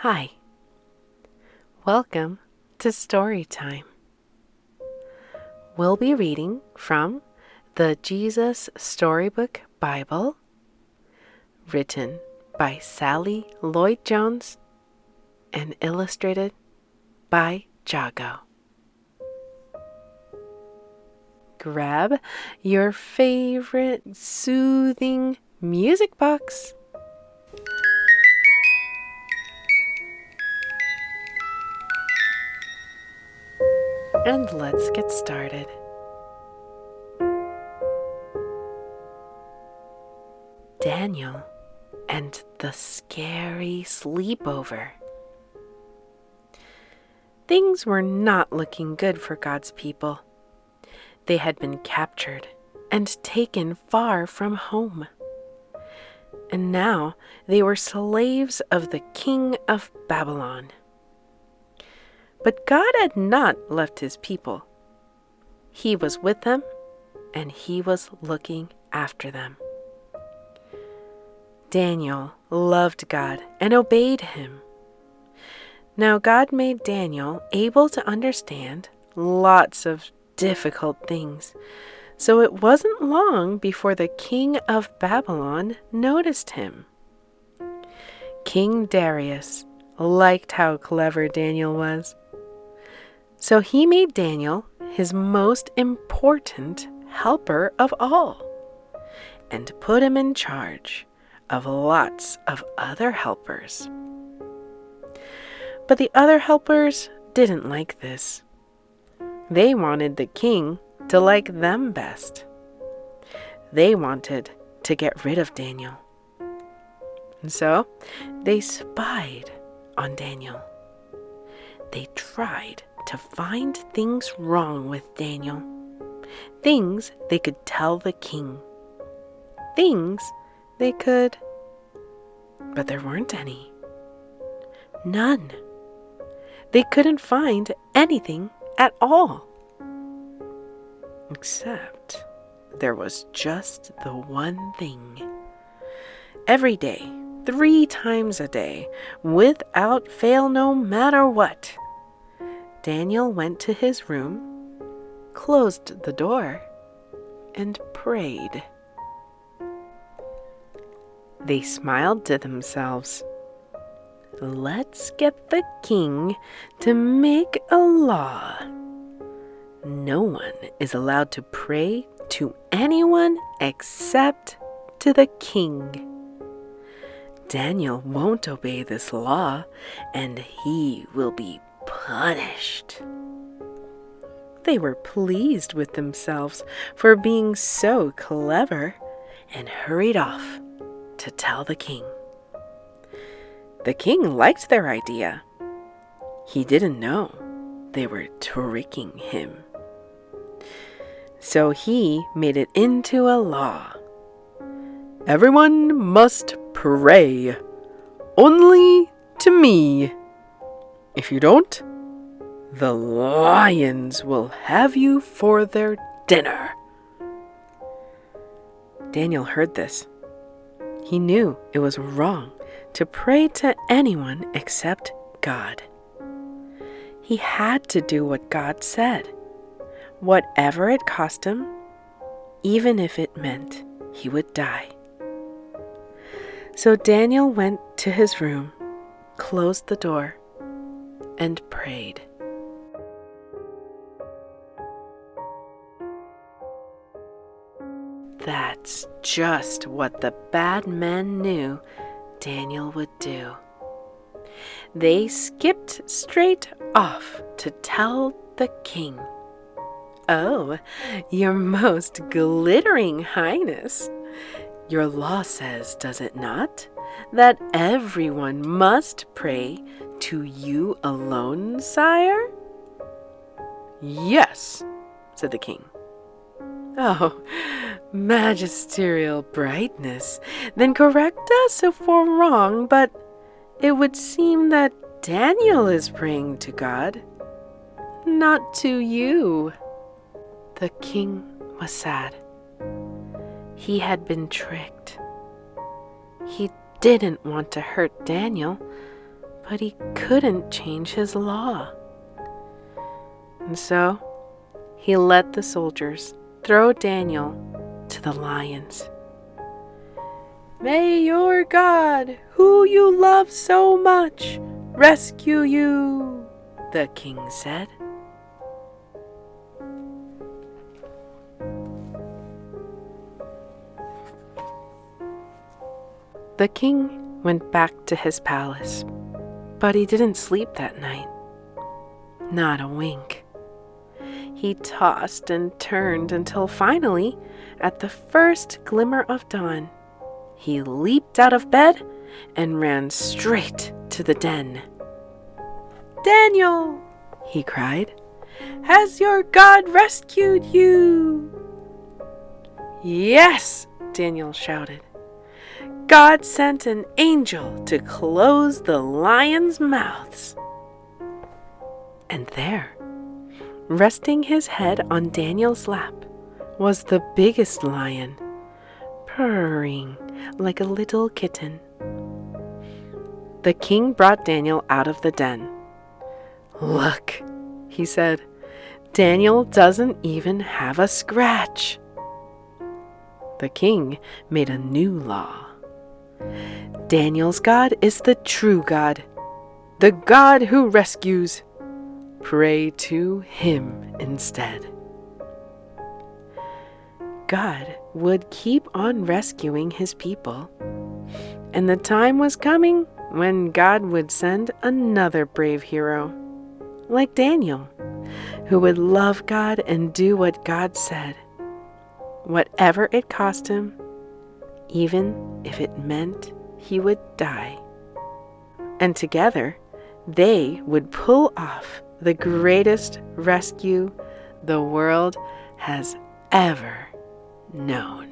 Hi, welcome to Storytime. We'll be reading from the Jesus Storybook Bible, written by Sally Lloyd-Jones and illustrated by Jago. Grab your favorite soothing music box. And let's get started. Daniel and the scary sleepover. Things were not looking good for God's people. They had been captured and taken far from home. And now they were slaves of the king of Babylon. But God had not left his people. He was with them, and he was looking after them. Daniel loved God and obeyed him. Now God made Daniel able to understand lots of difficult things, so it wasn't long before the king of Babylon noticed him. King Darius liked how clever Daniel was. So he made Daniel his most important helper of all and put him in charge of lots of other helpers. But the other helpers didn't like this. They wanted the king to like them best. They wanted to get rid of Daniel. And so they spied on Daniel. They tried to find things wrong with Daniel, things they could tell the king, things they could, but there weren't any. None. They couldn't find anything at all. Except there was just the one thing. Every day, 3 times a day, without fail, no matter what, Daniel went to his room, closed the door, and prayed. They smiled to themselves. Let's get the king to make a law. No one is allowed to pray to anyone except to the king. Daniel won't obey this law, and he will be punished. They were pleased with themselves for being so clever and hurried off to tell the king. The king liked their idea. He didn't know they were tricking him. So he made it into a law. Everyone must pray only to me. If you don't, the lions will have you for their dinner. Daniel heard this. He knew it was wrong to pray to anyone except God. He had to do what God said, whatever it cost him, even if it meant he would die. So Daniel went to his room, closed the door, and prayed. That's just what the bad men knew Daniel would do. They skipped straight off to tell the king. Oh, your most glittering highness, your law says, does it not, that everyone must pray to you alone, sire? Yes, said the king. Oh, magisterial brightness, then correct us if we're wrong, but it would seem that Daniel is praying to God, not to you. The king was sad. He had been tricked. He didn't want to hurt Daniel, but he couldn't change his law. And so he let the soldiers throw Daniel to the lions. "May your God, who you love so much, rescue you," the king said. The king went back to his palace, but he didn't sleep that night. Not a wink. He tossed and turned until finally, at the first glimmer of dawn, he leaped out of bed and ran straight to the den. "Daniel," he cried, "has your God rescued you?" "Yes," Daniel shouted. "God sent an angel to close the lions' mouths." And there, resting his head on Daniel's lap, was the biggest lion, purring like a little kitten. The king brought Daniel out of the den. "Look," he said, "Daniel doesn't even have a scratch." The king made a new law. Daniel's God is the true God, the God who rescues. Pray to him instead. God would keep on rescuing his people, and the time was coming when God would send another brave hero, like Daniel, who would love God and do what God said, whatever it cost him, even if it meant he would die. And together, they would pull off the greatest rescue the world has ever known.